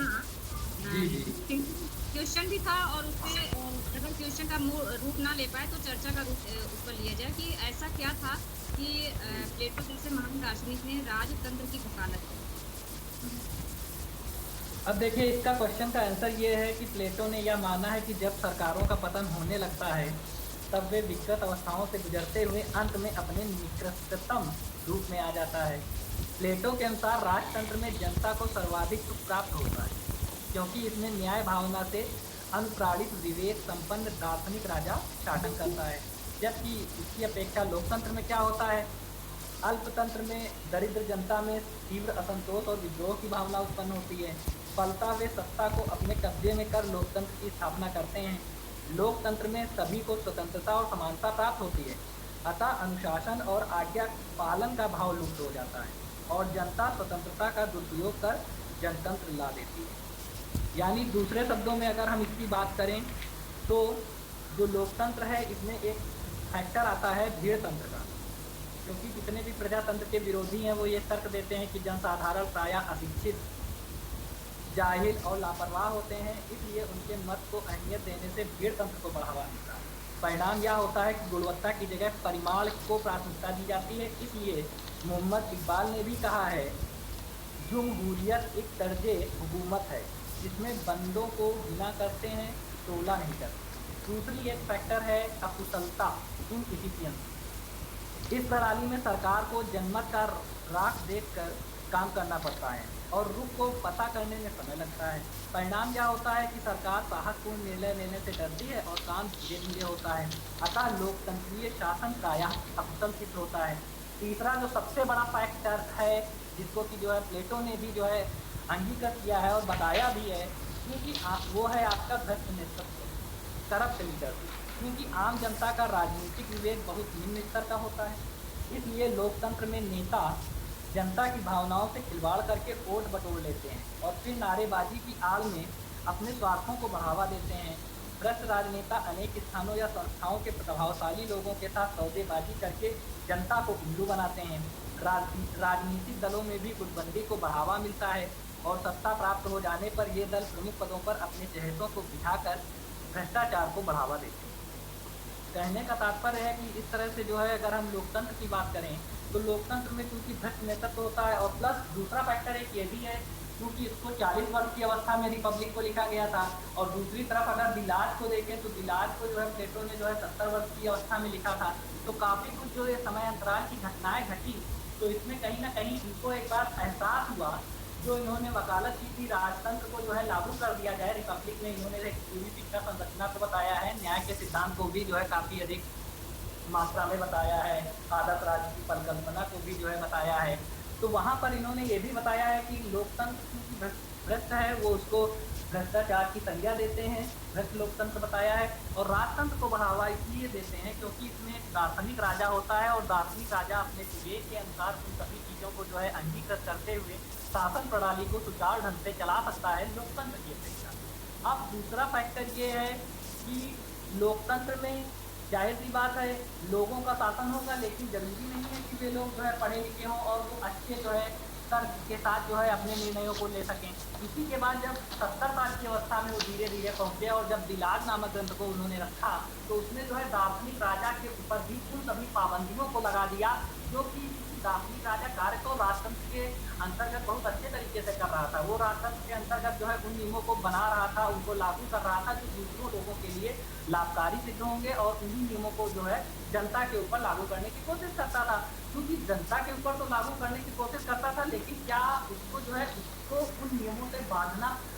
हाँ, जी, जी। क्वेश्चन भी था और उसपे अगर क्वेश्चन का रूप ना ले पाए तो चर्चा का रूप उस पर लिया जाए कि ऐसा क्या था कि जी। प्लेटो जैसे महान दार्शनिक ने राजतंत्र की वकालत की? हुँ। अब देखिए इसका क्वेश्चन का आंसर ये है कि प्लेटो ने यह माना है कि जब सरकारों का पतन होने लगता है, तब वे विकृत अवस्थाओं से गुजरते हुए अंत में अपने निकृष्टतम रूप में आ जाता है। प्लेटो के अनुसार राजतंत्र में जनता को सर्वाधिक सुख प्राप्त होता है, क्योंकि इसमें न्याय भावना से अनुप्राणित विवेक संपन्न दार्शनिक राजा शासन करता है। जबकि इसकी अपेक्षा लोकतंत्र में क्या होता है? अल्पतंत्र में दरिद्र जनता में तीव्र असंतोष और विद्रोह की भावना उत्पन्न होती है। फलतः वे सत्ता को अपने कब्जे में कर लोकतंत्र की स्थापना करते हैं। लोकतंत्र में सभी को स्वतंत्रता और समानता प्राप्त होती है। अतः अनुशासन और आज्ञा पालन का भाव लुप्त हो जाता है और जनता स्वतंत्रता का दुरुपयोग कर जनतंत्र ला देती है। यानी दूसरे शब्दों में अगर हम इसकी बात करें तो जो लोकतंत्र है इसमें एक फैक्टर आता है भीड़ तंत्र का। क्योंकि जितने भी प्रजातंत्र के विरोधी हैं वो ये तर्क देते हैं कि जनसाधारण प्रायः अशिक्षित, जाहिल और लापरवाह होते हैं, इसलिए उनके मत को अहमियत देने से भीड़ तंत्र को बढ़ावा मिलता है। परिणाम यह होता है कि गुणवत्ता की जगह परिमाण को प्राथमिकता दी जाती है। इसलिए मोहम्मद इकबाल ने भी कहा है, जमहूरियत एक तर्जे हुकूमत है जिसमें बंदों को गिना करते हैं, तोला नहीं करते। दूसरी एक फैक्टर है अकुशलता, इनइफिशियंसी। इस प्रणाली में सरकार को जनमत का राख देखकर काम करना पड़ता है और रुख को पता करने में समय लगता है। परिणाम यह होता है कि सरकार साहसपूर्ण निर्णय लेने से डरती है और काम धीरे धीरे होता है। अतः लोकतंत्रीय शासन प्रायः अकुशल सिद्ध होता है। तीसरा जो सबसे बड़ा फैक्टर है जिसको कि जो है प्लेटो ने भी जो है अंगीकृत किया है और बताया भी है, क्योंकि वो है आपका भ्रष्ट नेतृत्व, करप्ट लीडरशिप। क्योंकि आम जनता का राजनीतिक विवेक बहुत निम्न स्तर का होता है, इसलिए लोकतंत्र में नेता जनता की भावनाओं से खिलवाड़ करके वोट बटोर लेते हैं और फिर नारेबाजी की आड़ में अपने स्वार्थों को बढ़ावा देते हैं। भ्रष्ट राजनेता अनेक स्थानों या संस्थाओं के प्रभावशाली लोगों के साथ सौदेबाजी करके जनता को उल्लू बनाते हैं। राजनीतिक दलों में भी गुटबंदी को बढ़ावा मिलता है और सत्ता प्राप्त हो जाने पर ये दल प्रमुख पदों पर अपने चहेतों को बिठाकर भ्रष्टाचार को बढ़ावा देते हैं। कहने का तात्पर्य है कि इस तरह से जो है अगर हम लोकतंत्र की बात करें तो लोकतंत्र में क्योंकि भ्रष्ट नेतृत्व होता है और प्लस दूसरा फैक्टर एक ये भी है क्योंकि इसको 40 वर्ष की अवस्था में रिपब्लिक को लिखा गया था। और दूसरी तरफ अगर दिलाज को देखें तो दिलाज को जो है प्लेटो ने जो है 70 वर्ष की अवस्था में लिखा था। तो काफी कुछ जो ये समय अंतराल की घटनाएं घटी, तो इसमें कहीं ना कहीं इनको एक बार एहसास हुआ, जो इन्होंने वकालत की थी राजतंत्र को जो है लागू कर दिया जाए। रिपब्लिक में इन्होंने एक पूरी शिक्षा संरचना को बताया है, न्याय के सिद्धांत को भी जो है काफी अधिक मात्रा में बताया है, आदर्श राज्य की परिकल्पना को भी जो है बताया है। तो वहां पर इन्होंने ये भी बताया है कि लोकतंत्र क्योंकि भ्रष्ट है वो उसको भ्रष्टाचार की संज्ञा देते हैं, भ्रष्ट लोकतंत्र बताया है। और राजतंत्र को बढ़ावा इसलिए देते हैं क्योंकि इसमें एक दार्शनिक राजा होता है और दार्शनिक राजा अपने विवेक के अनुसार उन सभी चीजों को जो है अंगीकृत करते हुए शासन प्रणाली को सुचारू ढंग से चला सकता है लोकतंत्र की अपेक्षा। अब दूसरा फैक्टर ये है कि लोकतंत्र में जाहिर सी बात है लोगों का शासन होगा, लेकिन जरूरी नहीं है कि वे लोग जो है पढ़े लिखे हों और वो अच्छे जो है तर्क के साथ जो है अपने निर्णयों को ले सकें। इसी के बाद जब 70 साल की अवस्था में वो धीरे धीरे पहुंचे और जब दिलाज नामक ग्रंथ को उन्होंने रखा तो उसने जो है दार्शनिक राजा के ऊपर भी उन सभी पाबंदियों को लगा दिया जो कि दार्शनिक राजा कार्य को राजतंत्र के अंतर्गत बहुत अच्छे तरीके से कर रहा था। वो राजतंत्र के अंतर्गत जो है उन नियमों को बना रहा था, उनको लागू कर रहा था जो दूसरों लोगों के लिए लाभकारी सिद्ध होंगे और उन्हीं नियमों को जो है जनता के ऊपर लागू करने की कोशिश करता था। क्योंकि जनता के ऊपर तो लागू करने की कोशिश करता था, लेकिन क्या उसको जो है उसको उन नियमों से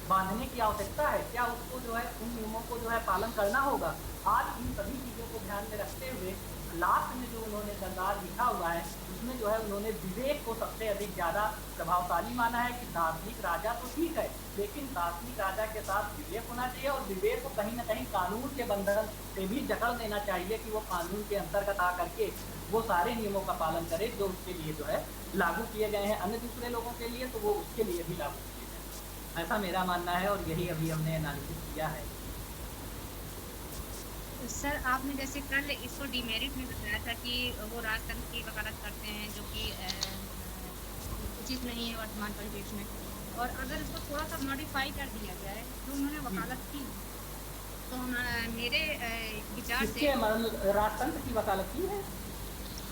बांधने की आवश्यकता है? क्या उसको जो है उन नियमों को जो है पालन करना होगा? आज इन सभी चीजों को ध्यान में रखते हुए लास्ट में जो उन्होंने सरदार लिखा हुआ है उसमें जो है उन्होंने विवेक को सबसे अधिक ज्यादा प्रभावशाली माना है कि दार्शनिक राजा तो ठीक है, लेकिन दार्शनिक राजा के साथ विवेक होना चाहिए और विवेक को कहीं ना कहीं कानून के बंधन से भी जकड़ देना चाहिए कि वो कानून के अंतर्गत आकर के वो सारे नियमों का पालन करे जो उसके लिए जो है लागू किए गए हैं। अन्य दूसरे लोगों के लिए तो वो उसके लिए भी लागू किए गए। ऐसा मेरा मानना है और यही अभी हमने एनालिसिस किया है। सर आपने जैसे कल इसको डीमेरिट में बताया था कि वो राजतंत्र की वकालत करते हैं जो कि उचित नहीं है वर्तमान परिवेश में। और अगर इसको थोड़ा-सा मॉडिफ़ाई कर दिया जाए, जो उन्होंने जी। वकालत की, तो मेरे विचार से किसके राजतंत्र की वकालत की है?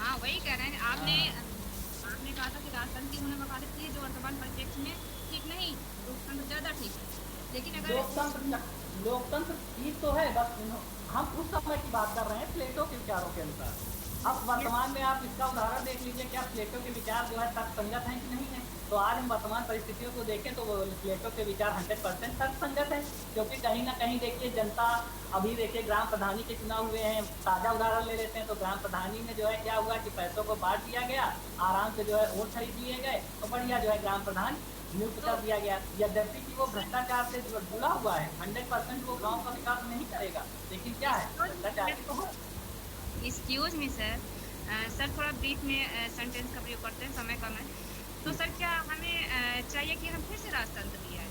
हाँ, वही कह रहे हैं। हाँ। आपने कहा था कि राजतंत्र की उन्होंने वकालत की है, जो वर्तमान परिप्रेक्ष्य में ठीक नहीं, लोकतंत्र ज़्यादा ठीक है। लेकिन अगर इस लोकतंत्र ठीक तो है, बस हम उस समय की बात कर रहे हैं प्लेटो के विचारों के अनुसार। अब ये वर्तमान में आप इसका उदाहरण देख लीजिए कि आप प्लेटो के विचार जो है तर्कसंगत हैं कि नहीं है। तो आज हम वर्तमान परिस्थितियों को देखें तो प्लेटो के विचार 100% तर्कसंगत है, क्योंकि कहीं ना कहीं देखिए जनता, अभी देखिए ग्राम प्रधानी के चुनाव हुए हैं, ताजा उदाहरण ले लेते हैं, तो ग्राम प्रधानी में जो है क्या हुआ कि पैसों को बांट दिया गया, आराम से जो है वोट खरीद लिए गए और बढ़िया जो है ग्राम प्रधान नियुक्त तो कर दिया गया। यद्यपि कि वो भ्रष्टाचार से जुड़ा हुआ है, 100% वो गांव का विकास नहीं करेगा, लेकिन क्या है भ्रष्टाचारी तो है। एक्सक्यूज़ मी सर, सर थोड़ा ब्रीफ में सेंटेंस का प्रयोग करते हैं, समय कम है। तो जी। सर क्या हमें चाहिए कि हम फिर से राजतंत्र लिया है?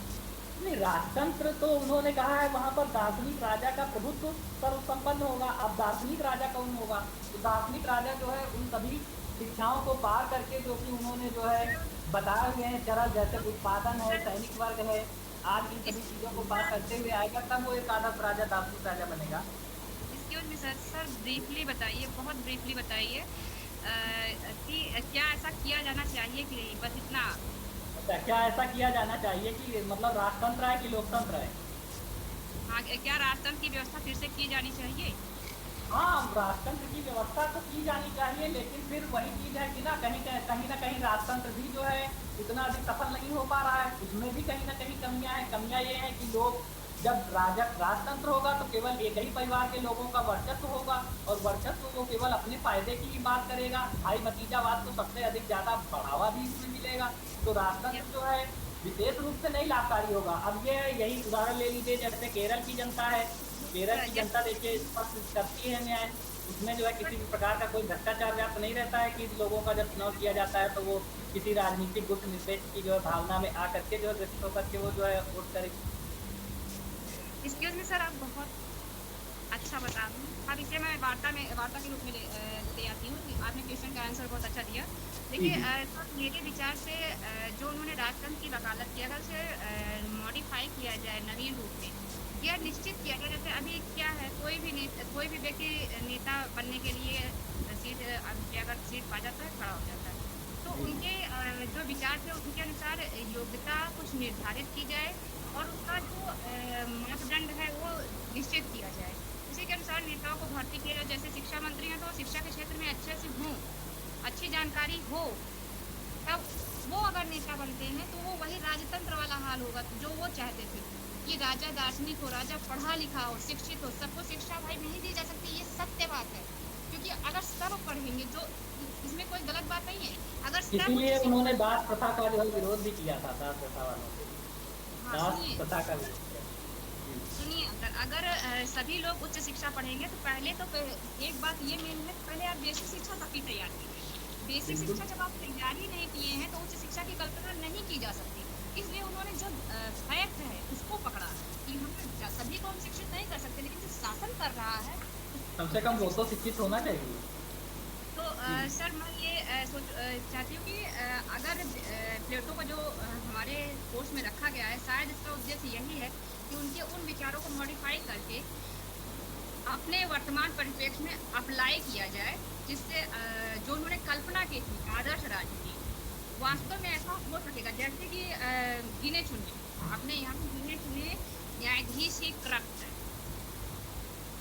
नहीं, राजतंत्र तो उन्होंने कहा है वहां पर दार्शनिक राजा का प्रभुत्व सर्वसंपन्न होगा। अब दार्शनिक राजा कौन होगा? तो दार्शनिक राजा जो है उन सभी शिक्षाओं को पार करके जो कि उन्होंने जो है बताए हुए हैं चरल, जैसे उत्पादन है, सर सैनिक वर्ग है, आज इन सभी चीजों को पार करते हुए एक्सक्यूज़ आएगा, तब वो एक आदर्श राजा, दार्शनिक राजा बनेगा। मी सर, सर ब्रीफली बताइए, बहुत ब्रीफली बताइए कि क्या ऐसा किया जाना चाहिए कि नहीं? बस इतना। अच्छा, क्या ऐसा किया जाना चाहिए कि मतलब राजतंत्र है कि लोकतंत्र है? हाँ, क्या राजतंत्र की व्यवस्था फिर से की जानी चाहिए? हाँ, राजतंत्र की व्यवस्था तो की जानी चाहिए, लेकिन फिर वही चीज है कि ना कहीं ना कहीं राजतंत्र भी जो है इतना अधिक सफल नहीं हो पा रहा है, उसमें भी कहीं ना कहीं कमियां हैं। कमियां ये हैं कि लोग, जब राजतंत्र होगा तो केवल एक ही परिवार के लोगों का वर्चस्व होगा, और वर्चस्व वो केवल अपने फायदे की ही बात करेगा। भाई भतीजावाद को सबसे अधिक ज्यादा बढ़ावा भी इसमें मिलेगा। तो राजतंत्र जो है विशेष रूप से नहीं लाभकारी होगा। अब ये यही उदाहरण ले लीजिए, जैसे केरल की जनता है, केरल की जनता देखिए स्पष्ट करती है न्याय, उसमें जो है किसी भी प्रकार का कोई भ्रष्टाचार व्याप्त नहीं रहता है कि लोगों का जब चुनाव किया जाता है तो वो किसी राजनीतिक गुट निरपेक्ष की जो है भावना में आकर के जो है ग्रसित होकर के वो जो है वोट करेगी। एक्सक्यूज़ मी सर, आप बहुत अच्छा बता दूँ। अब इसे मैं वार्ता के रूप में ले आती हूँ कि आपने क्वेश्चन का आंसर बहुत अच्छा दिया। जी देखिए जी। सर मेरे विचार से जो उन्होंने राजतंत्र की वकालत की, अगर उसे मॉडिफ़ाई किया जाए नवीन रूप में, यह निश्चित किया जाए, जैसे अभी क्या है, कोई भी व्यक्ति नेता बनने के लिए अगर सीट पा जाता है, खड़ा हो जाता है। तो जी जी। उनके जो विचार थे उनके अनुसार योग्यता कुछ निर्धारित की जाए और उसका जो मापदंड है वो निश्चित किया जाए। उसी के अनुसार नेताओं को भर्ती किया जाए। जैसे शिक्षा मंत्री हैं तो शिक्षा के क्षेत्र में अच्छे से हों, अच्छी जानकारी हो, तब वो अगर नेता बनते हैं तो वो वही राजतंत्र वाला हाल होगा जो वो चाहते थे कि राजा दार्शनिक हो, राजा पढ़ा लिखा हो, शिक्षित हो। सबको शिक्षा भाई नहीं दी जा सकती, ये सत्य बात है। क्योंकि अगर सब पढ़ेंगे, जो इसमें कोई गलत बात नहीं है, अगर सब उच्च इसीलिए उन्होंने शिक्षा, दास प्रथा का जो है विरोध भी किया था, दास प्रथा वालों से, हाँ दास सुनिए, प्रथा का विरोध किया था। जी सुनिए, अगर सभी लोग उच्च शिक्षा पढ़ेंगे तो पहले तो एक बात ये मेन है, पहले आप बेसिक शिक्षा सबकी तैयार कीजिए। बेसिक बिल्कुल। शिक्षा जब आप तैयार ही नहीं किए हैं तो उच्च शिक्षा की कल्पना नहीं की जा सकती। इसलिए उन्होंने जो फैक्ट है उसको पकड़ा कि हम सभी को हम शिक्षित नहीं कर सकते, लेकिन जो शासन कर रहा है कम उसको से कम उच्च वो तो शिक्षा। शिक्षित होना चाहिए। तो जी सर मैं ये चाहती हूँ कि अगर प्लेटो को जो हमारे कोर्स में रखा गया है, शायद इसका उद्देश्य यही है कि उनके उन विचारों को मॉडिफाई करके अपने वर्तमान परिप्रेक्ष्य में अप्लाई किया जाए, जिससे जो उन्होंने कल्पना की थी आदर्श राज्य की, वास्तव में ऐसा हो सकेगा। जैसे कि गिने चुने, अपने यहाँ पे गिने चुने न्यायाधीश ही करप्ट है,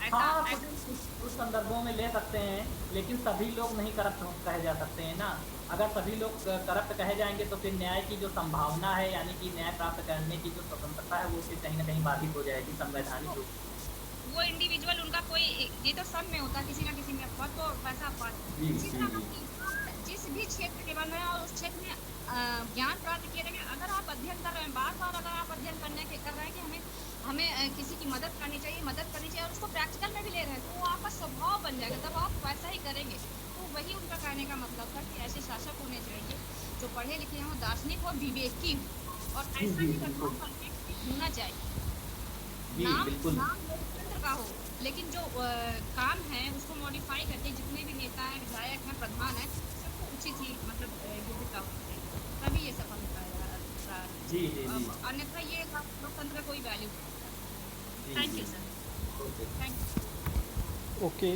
ऐसा हाँ, कुछ ऐसा कुछ कुछ संदर्भों में ले सकते हैं, लेकिन सभी लोग नहीं करप्ट कहे जा सकते हैं ना। अगर सभी लोग करप्ट कहे जाएंगे तो फिर न्याय की जो संभावना है, यानी कि न्याय प्राप्त करने की जो स्वतंत्रता है, वो फिर कहीं ना कहीं बाधित हो जाएगी संवैधानिक रूप से। वो इंडिविजुअल उनका कोई, ये तो सब में होता है, किसी ना किसी में पद तो वैसा पद। जी उसी जी तरह जी। हम जिस भी क्षेत्र के बन रहे हैं और उस क्षेत्र में ज्ञान प्राप्त किए रहेंगे, अगर आप अध्ययन कर रहे हैं, बार बार अगर आप अध्ययन कर रहे हैं कि हमें हमें किसी की मदद करनी चाहिए और उसको प्रैक्टिकल में भी ले रहे हैं, तो वो आपका स्वभाव बन जाएगा, तब आप वैसा ही करेंगे। तो वही उनका कहने का मतलब था कि ऐसे शासक होने चाहिए जो पढ़े लिखे हों, दार्शनिक हो, विवेकी हो, और जी ऐसा जी ही बिल्कुल। वर्तमान परिप्रेक्ष्य भी होना चाहिए। जी नाम बिल्कुल। नाम लोकतंत्र का हो, लेकिन जो काम है उसको मॉडिफाई करके जितने भी नेता हैं, विधायक हैं, प्रधान हैं, सबको उचित ही मतलब योग्यता होनी चाहिए, तभी ये सफल हो पाएगा अनुसार। जी जी जी अन्यथा ये लोकतंत्र का कोई वैल्यू नहीं होता। जी थैंक जी। You sir. Okay. Thank you. Okay,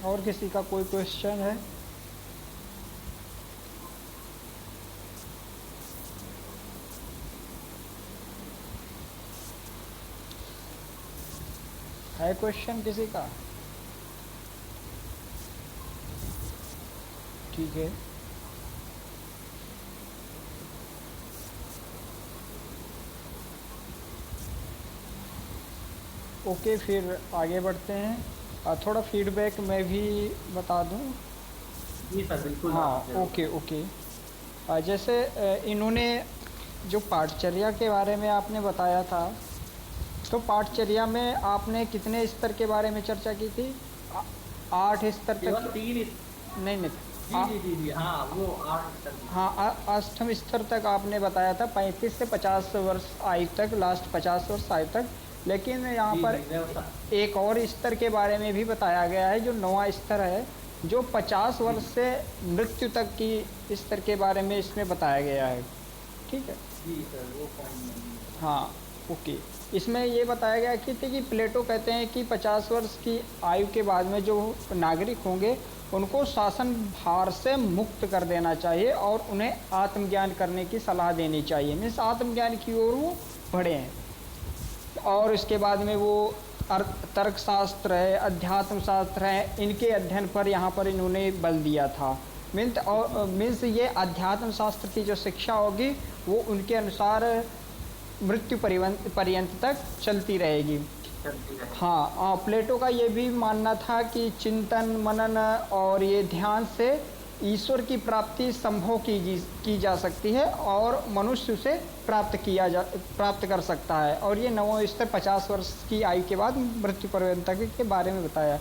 और किसी का कोई क्वेश्चन है क्वेश्चन किसी का? ठीक है, ओके, फिर आगे बढ़ते हैं। थोड़ा फीडबैक मैं भी बता दूं। जी सर बिल्कुल हाँ, आप जरूर। Okay okay. जैसे इन्होंने जो पाठचर्या के बारे में आपने बताया था, तो पाठचर्या में आपने कितने स्तर के बारे में चर्चा की थी? 8 स्तर केवल तक? 3। नहीं नहीं, जी जी जी जी हाँ, वो 8 स्तर की। हाँ, अष्टम स्तर तक आपने बताया था, 35 से 50 वर्ष आयु तक, लास्ट 50 वर्ष आयु तक। लेकिन यहाँ जी पर जी व्यवस्था। एक और स्तर के बारे में भी बताया गया है, जो 9वां स्तर है, जो 50 जी वर्ष से मृत्यु तक की स्तर के बारे में इसमें बताया गया है। ठीक है, जी सर वो पॉइंट नहीं है। हाँ, ओके। इसमें ये बताया गया कि प्लेटो कहते हैं कि 50 वर्ष की आयु के बाद में जो नागरिक होंगे, उनको शासन भार से मुक्त कर देना चाहिए और उन्हें आत्मज्ञान करने की सलाह देनी चाहिए। मीन्स आत्मज्ञान की ओर वो बढ़ें। और इसके बाद में वो तर्कशास्त्र है, अध्यात्म शास्त्र है, इनके अध्ययन पर यहाँ पर इन्होंने बल दिया था। मीन्स ये अध्यात्म शास्त्र की जो शिक्षा होगी वो उनके अनुसार मृत्यु पर्यंत तक चलती रहेगी। हाँ, प्लेटो का ये भी मानना था कि चिंतन मनन और ये ध्यान से ईश्वर की प्राप्ति संभव की जा सकती है और मनुष्य उसे प्राप्त कर सकता है। और ये 9वां स्तर 50 वर्ष की आयु के बाद मृत्यु पर्यंत के बारे में बताया।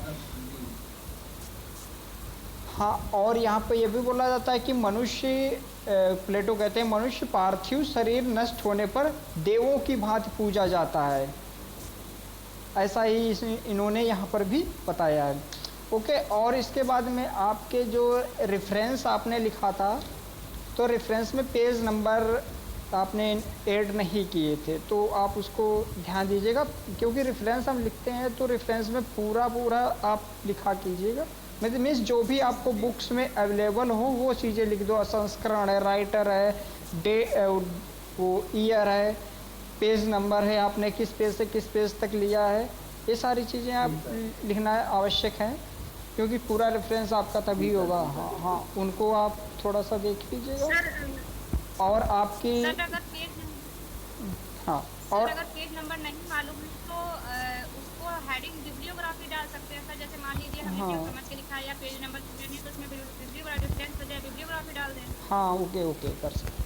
हाँ, और यहाँ पे ये भी बोला जाता है कि मनुष्य, प्लेटो कहते हैं, मनुष्य पार्थिव शरीर नष्ट होने पर देवों की भांति पूजा जाता है। ऐसा ही इन्होंने यहाँ पर भी बताया है। ओके, और इसके बाद में आपके जो रेफरेंस आपने लिखा था, तो रेफरेंस में पेज नंबर आपने ऐड नहीं किए थे, तो आप उसको ध्यान दीजिएगा, क्योंकि रेफरेंस हम लिखते हैं तो रेफरेंस में पूरा आप लिखा कीजिएगा। मतलब मीन्स जो भी आपको बुक्स में अवेलेबल हो वो चीज़ें लिख दो। संस्करण है, राइटर है, वो ईयर है, पेज नंबर है, आपने किस पेज से किस पेज तक लिया है, ये सारी चीज़ें आप लिखना आवश्यक है, क्योंकि पूरा रेफरेंस आपका तभी होगा। हाँ हाँ, उनको आप थोड़ा सा देख लीजिएगा। और आपकी हाँ, और अगर पेज नंबर नहीं मालूम है तो उसको हेडिंग बिब्लियोग्राफी डाल सकते हैं सर। जैसे मान लीजिए हमने जो समझ के लिखा है या पेज नंबर नहीं तो उसमें बिब्लियोग्राफी डाल दें। हाँ, ओके ओके, कर सकते।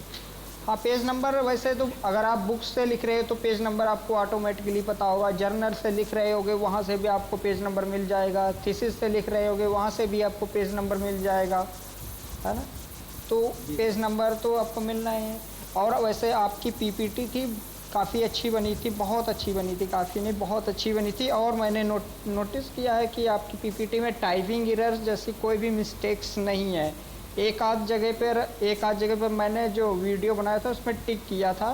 हाँ, पेज नंबर वैसे तो अगर आप बुक्स से लिख रहे हो तो पेज नंबर आपको ऑटोमेटिकली पता होगा। जर्नल से लिख रहे होगे वहाँ से भी आपको पेज नंबर मिल जाएगा। थीसिस से लिख रहे होगे वहाँ से भी आपको पेज नंबर मिल जाएगा, है ना। तो पेज नंबर तो आपको मिलना है। और वैसे आपकी पीपीटी थी, काफ़ी अच्छी बनी थी, बहुत अच्छी बनी थी, काफ़ी नहीं बहुत अच्छी बनी थी। और मैंने नोटिस किया है कि आपकी पीपीटी में टाइपिंग एरर जैसी कोई भी मिस्टेक्स नहीं है। एक आध जगह पर मैंने जो वीडियो बनाया था उसमें टिक किया था,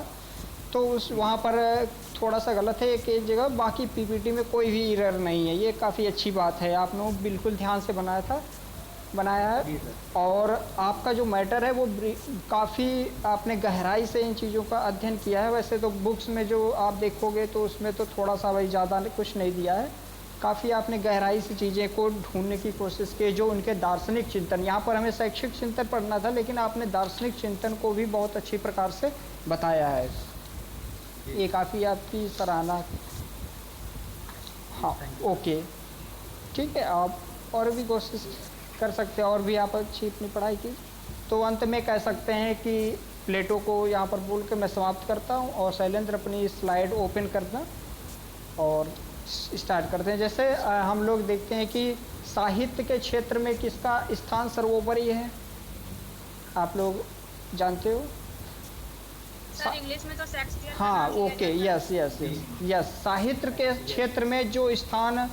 तो वहाँ पर थोड़ा सा गलत है एक जगह, बाकी पीपीटी में कोई भी एरर नहीं है। ये काफ़ी अच्छी बात है, आपने बिल्कुल ध्यान से बनाया है। और आपका जो मैटर है वो काफ़ी आपने गहराई से इन चीज़ों का अध्ययन किया है। वैसे तो बुक्स में जो आप देखोगे तो उसमें तो थोड़ा सा भाई ज़्यादा कुछ नहीं दिया है, काफ़ी आपने गहराई से चीज़ें को ढूंढने की कोशिश की। जो उनके दार्शनिक चिंतन, यहाँ पर हमें शैक्षिक चिंतन पढ़ना था, लेकिन आपने दार्शनिक चिंतन को भी बहुत अच्छी प्रकार से बताया है। ये काफ़ी आपकी सराहना। हाँ, ओके, ठीक है, आप और भी कोशिश कर सकते हैं और भी आप अच्छी अपनी पढ़ाई की। तो अंत में कह सकते हैं कि प्लेटो को यहाँ पर बोल के मैं समाप्त करता हूँ, और शैलेंद्र अपनी स्लाइड ओपन करना और स्टार्ट करते हैं। जैसे हम लोग देखते हैं कि साहित्य के क्षेत्र में किसका स्थान सर्वोपरि है, आप लोग जानते हो? सर इंग्लिश में तो शेक्सपियर। हाँ, okay, yes yes yes yes. साहित्य के क्षेत्र में जो स्थान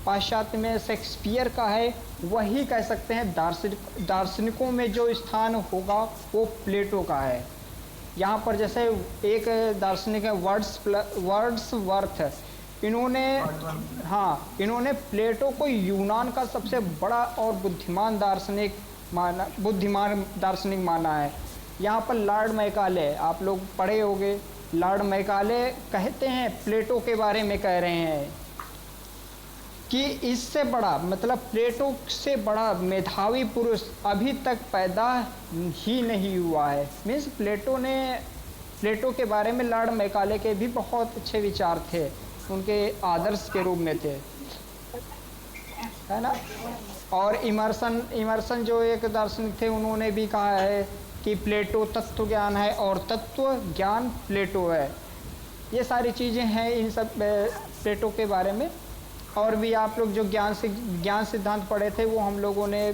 पाश्चात्य में शेक्सपियर का है, वही कह सकते हैं दार्शनिकों में जो स्थान होगा वो प्लेटो का है। यहाँ पर जैसे एक दार्शनिक है वर्ड्सवर्थ, इन्होंने इन्होंने प्लेटो को यूनान का सबसे बड़ा और बुद्धिमान दार्शनिक माना है। यहाँ पर लॉर्ड मैकाले, आप लोग पढ़े होंगे, लॉर्ड मैकाले कहते हैं प्लेटो के बारे में, कह रहे हैं कि इससे बड़ा, मतलब प्लेटो से बड़ा मेधावी पुरुष अभी तक पैदा ही नहीं हुआ है। मीन्स प्लेटो के बारे में लॉर्ड मैकाले के भी बहुत अच्छे विचार थे, उनके आदर्श के रूप में थे, है ना। और इमर्सन जो एक दार्शनिक थे, उन्होंने भी कहा है कि प्लेटो तत्व ज्ञान है और तत्व ज्ञान प्लेटो है। ये सारी चीज़ें हैं इन सब प्लेटो के बारे में। और भी आप लोग जो ज्ञान सिद्धांत पढ़े थे, वो हम लोगों ने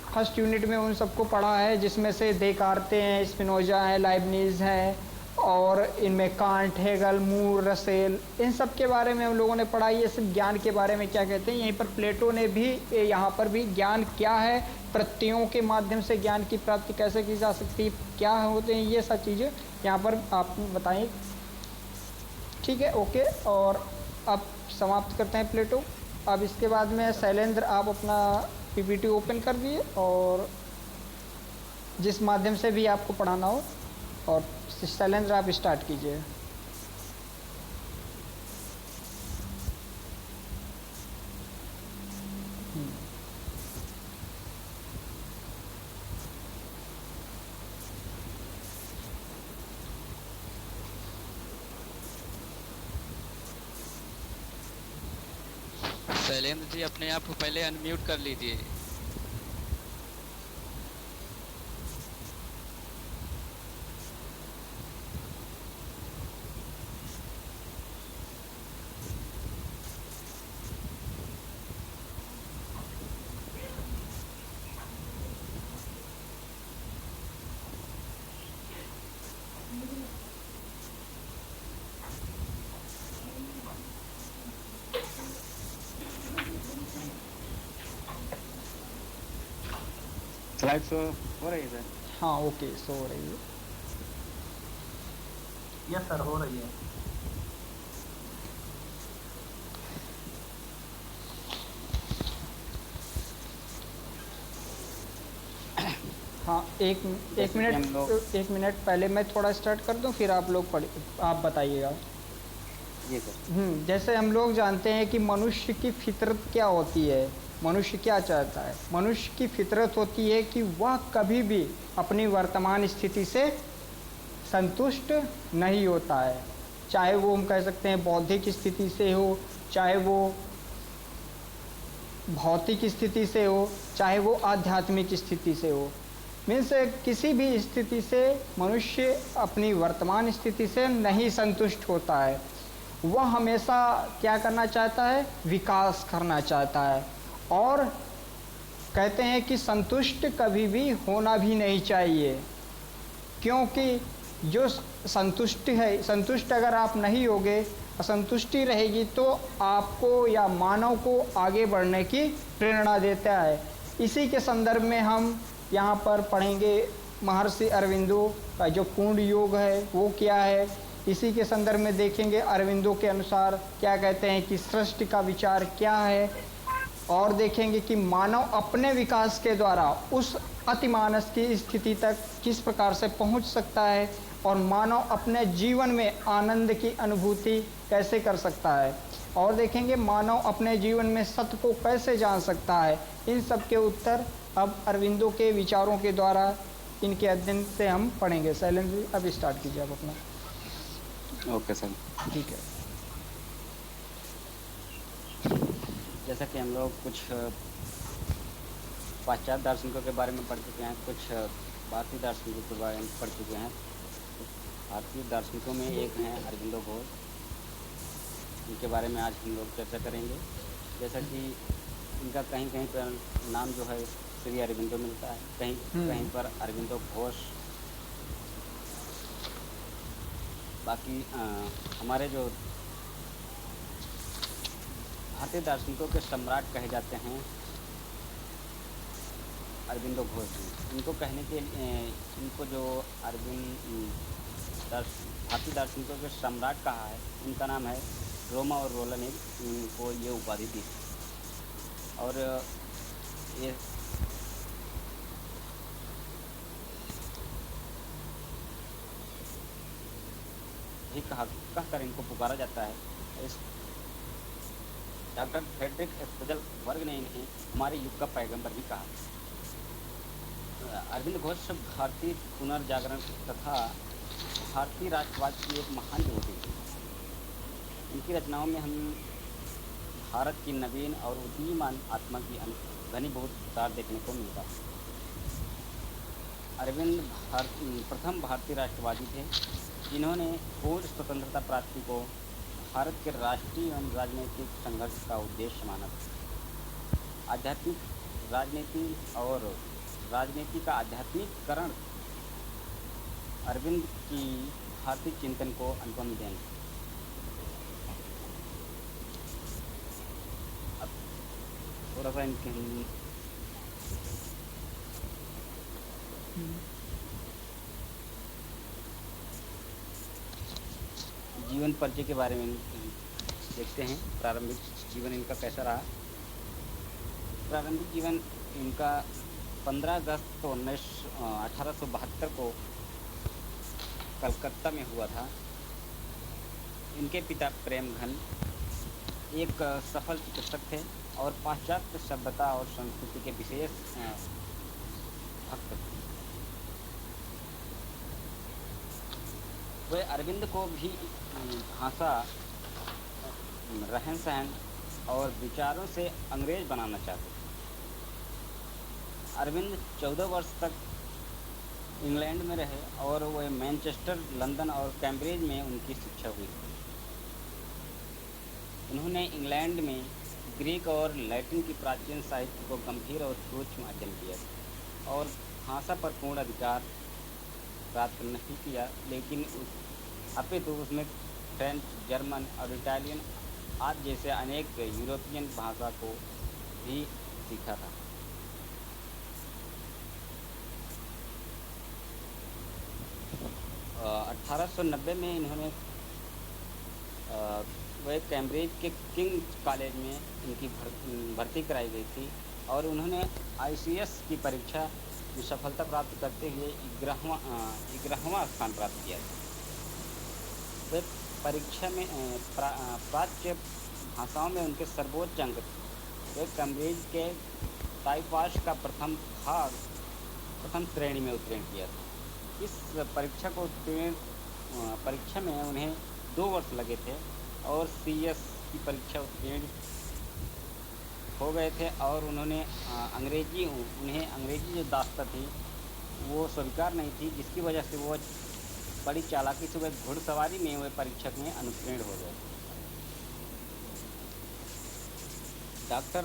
फर्स्ट यूनिट में उन सबको पढ़ा है, जिसमें से देकार्ते हैं, स्पिनोजा है, लाइबनिज है, और इनमें कांट, हेगल, मूर, रसेल, इन सब के बारे में हम लोगों ने पढ़ा। ये सब ज्ञान के बारे में क्या कहते हैं। यहीं पर प्लेटो ने भी, यहाँ पर भी ज्ञान क्या है, प्रत्ययों के माध्यम से ज्ञान की प्राप्ति कैसे की जा सकती है, क्या होते हैं, ये सब चीज़ें यहाँ पर आप बताएं। ठीक है, ओके। और अब समाप्त करते हैं प्लेटो। अब इसके बाद में शैलेंद्र, आप अपना पीपीटी ओपन कर दिए और जिस माध्यम से भी आपको पढ़ाना हो, और शैलेंद्र आप स्टार्ट कीजिए। शैलेंद्र जी अपने आप को पहले अनम्यूट कर लीजिए। स्लाइड शो हो रही है सर? हाँ, ओके, शो हो रही है। यस सर, हो रही है। हाँ, एक मिनट पहले मैं थोड़ा स्टार्ट कर दूं, फिर आप लोग आप बताइएगा। जी सर। जैसे हम लोग जानते हैं कि मनुष्य की फितरत क्या होती है, मनुष्य क्या चाहता है। मनुष्य की फितरत होती है कि वह कभी भी अपनी वर्तमान स्थिति से संतुष्ट नहीं होता है, चाहे वो हम कह सकते हैं बौद्धिक स्थिति से हो, चाहे वो भौतिक स्थिति से हो, चाहे वो आध्यात्मिक स्थिति से हो। मीन्स किसी भी स्थिति से मनुष्य अपनी वर्तमान स्थिति से नहीं संतुष्ट होता है। वह हमेशा क्या करना चाहता है, विकास करना चाहता है। और कहते हैं कि संतुष्ट कभी भी होना भी नहीं चाहिए, क्योंकि जो संतुष्ट है, संतुष्ट अगर आप नहीं होगे, असंतुष्टि रहेगी, तो आपको या मानव को आगे बढ़ने की प्रेरणा देता है। इसी के संदर्भ में हम यहाँ पर पढ़ेंगे महर्षि अरविंदो का जो पूर्ण योग है वो क्या है। इसी के संदर्भ में देखेंगे अरविंदो के अनुसार क्या कहते हैं कि सृष्टि का विचार क्या है, और देखेंगे कि मानव अपने विकास के द्वारा उस अतिमानस की स्थिति तक किस प्रकार से पहुंच सकता है, और मानव अपने जीवन में आनंद की अनुभूति कैसे कर सकता है, और देखेंगे मानव अपने जीवन में सत्य को कैसे जान सकता है। इन सब के उत्तर अब अरविंदो के विचारों के द्वारा, इनके अध्ययन से हम पढ़ेंगे। शैलेंद्र जी, अब स्टार्ट कीजिए आप अपना। Okay sir. ठीक है। जैसा कि हम लोग कुछ पाश्चात्य दार्शनिकों के बारे में पढ़ चुके हैं, कुछ भारतीय दार्शनिकों के बारे में पढ़ चुके हैं। भारतीय दार्शनिकों में एक हैं अरविंदो घोष, इनके बारे में आज हम लोग चर्चा करेंगे। जैसा कि इनका कहीं कहीं पर नाम जो है श्री अरविंदो मिलता है, कहीं कहीं पर अरविंदो घोष। बाकी हमारे जो भारतीय दार्शनिकों के सम्राट कहे जाते हैं अरविंदो घोष जी। इनको कहने के इनको जो भारतीय दार्शनिकों के सम्राट कहा है, इनका नाम है रोमा और रोलन ने इनको ये उपाधि दी थी। और ये भी कहकर इनको पुकारा जाता है। इस डॉक्टर फ्रेडरिक स्पेजल वर्ग ने इन्हें हमारे युग का पैगंबर भी कहा। अरविंद घोष भारतीय पुनर्जागरण तथा भारतीय राष्ट्रवाद की एक महान विभूति थी। इनकी रचनाओं में हम भारत की नवीन और उदीयमान आत्मा की घनीभूत सार देखने को मिलता है। अरविंद प्रथम भारतीय राष्ट्रवादी थे जिन्होंने पूर्ण स्वतंत्रता प्राप्ति को भारत के राष्ट्रीय एवं राजनीतिक संघर्ष का उद्देश्य माना था। आध्यात्मिक राजनीति और राजनीति का आध्यात्मिकरण अरविंद की भारतीय चिंतन को अनुपम देन। अब थोड़ा सा इनके जीवन परिचय के बारे में देखते हैं। प्रारंभिक जीवन इनका कैसा रहा। प्रारंभिक जीवन इनका 15 अगस्त 1872 को कलकत्ता में हुआ था। इनके पिता प्रेमघन एक सफल चिकित्सक थे और पाश्चात्य सभ्यता और संस्कृति के विशेष भक्त थे। वे अरविंद को भी भाषा, रहन सहन और विचारों से अंग्रेज बनाना चाहते थे। अरविंद 14 वर्ष तक इंग्लैंड में रहे और वे मैनचेस्टर, लंदन और कैम्ब्रिज में उनकी शिक्षा हुई। उन्होंने इंग्लैंड में ग्रीक और लैटिन की प्राचीन साहित्य को गंभीर और सूक्ष्म अध्ययन किया और भाषा पर पूर्ण अधिकार प्राप्त नहीं किया, लेकिन अपितु उसमें फ्रेंच, जर्मन और इटालियन आदि जैसे अनेक यूरोपियन भाषा को भी सीखा था। 1890 में इन्होंने वह कैम्ब्रिज के किंग कॉलेज में इनकी भर्ती कराई गई थी और उन्होंने ICS की परीक्षा में सफलता प्राप्त करते हुए 11वां स्थान प्राप्त किया था। वे परीक्षा में प्राच्य भाषाओं में उनके सर्वोच्च अंक थे। वे कैम्ब्रिज के टाइपास का प्रथम श्रेणी में उत्तीर्ण किया था। इस परीक्षा में उन्हें 2 वर्ष लगे थे और CS की परीक्षा उत्तीर्ण हो गए थे और उन्हें अंग्रेजी जो दास्ता थी वो स्वीकार नहीं थी, जिसकी वजह से वो बड़ी चालाकी से वे घुड़सवारी में वे परीक्षा में अनुत्तीर्ण हो गए। डॉक्टर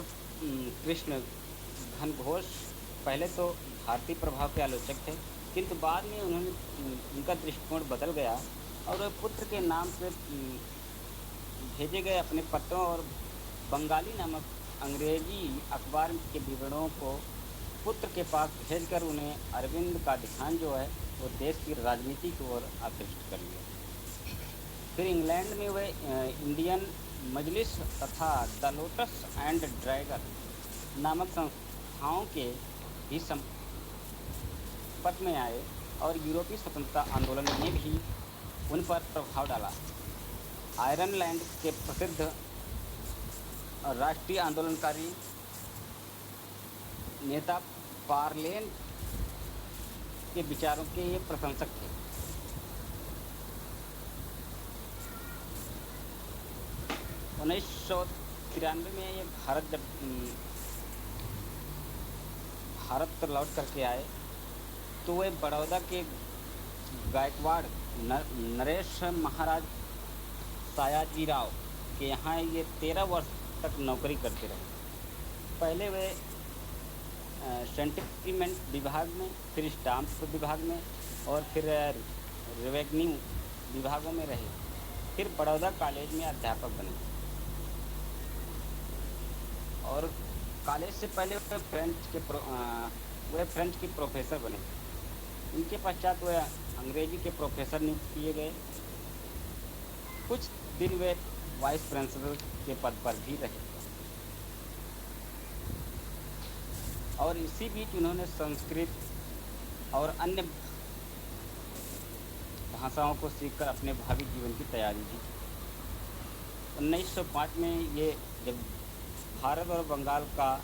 कृष्ण घन घोष पहले तो भारतीय प्रभाव के आलोचक थे, किंतु बाद में उनका दृष्टिकोण बदल गया और वे पुत्र के नाम से भेजे गए अपने पत्रों और बंगाली नामक अंग्रेजी अखबार के विवरणों को पुत्र के पास भेजकर उन्हें अरविंद का ध्यान जो है वो देश की राजनीति की ओर आकृष्ट कर लिया। फिर इंग्लैंड में वे इंडियन मजलिस तथा द लोटस एंड ड्रैगन नामक संस्थाओं के भी संपर्क में आए और यूरोपीय स्वतंत्रता आंदोलन ने भी उन पर प्रभाव डाला। आयरलैंड के प्रसिद्ध राष्ट्रीय आंदोलनकारी नेता पार्लेन के विचारों के ये प्रशंसक थे। 1993 में ये भारत लौट करके आए तो वे बड़ौदा के गायकवाड़ नरेश महाराज सयाजीराव के यहाँ ये 13 वर्ष तक नौकरी करते रहे। पहले वे सेंटिमेंट विभाग में, फिर स्टाम्प विभाग में और फिर रेवेन्यू विभागों में रहे। फिर बड़ौदा कॉलेज में अध्यापक बने। और कॉलेज से पहले वे फ्रेंच के प्रोफेसर बने। इनके पश्चात वे अंग्रेजी के प्रोफेसर नियुक्त किए गए। कुछ दिन वे वाइस प्रिंसिपल के पद पर भी रहे और इसी बीच उन्होंने संस्कृत और अन्य भाषाओं को सीखकर अपने भावी जीवन की तैयारी की। 1905 में ये जब भारत और बंगाल का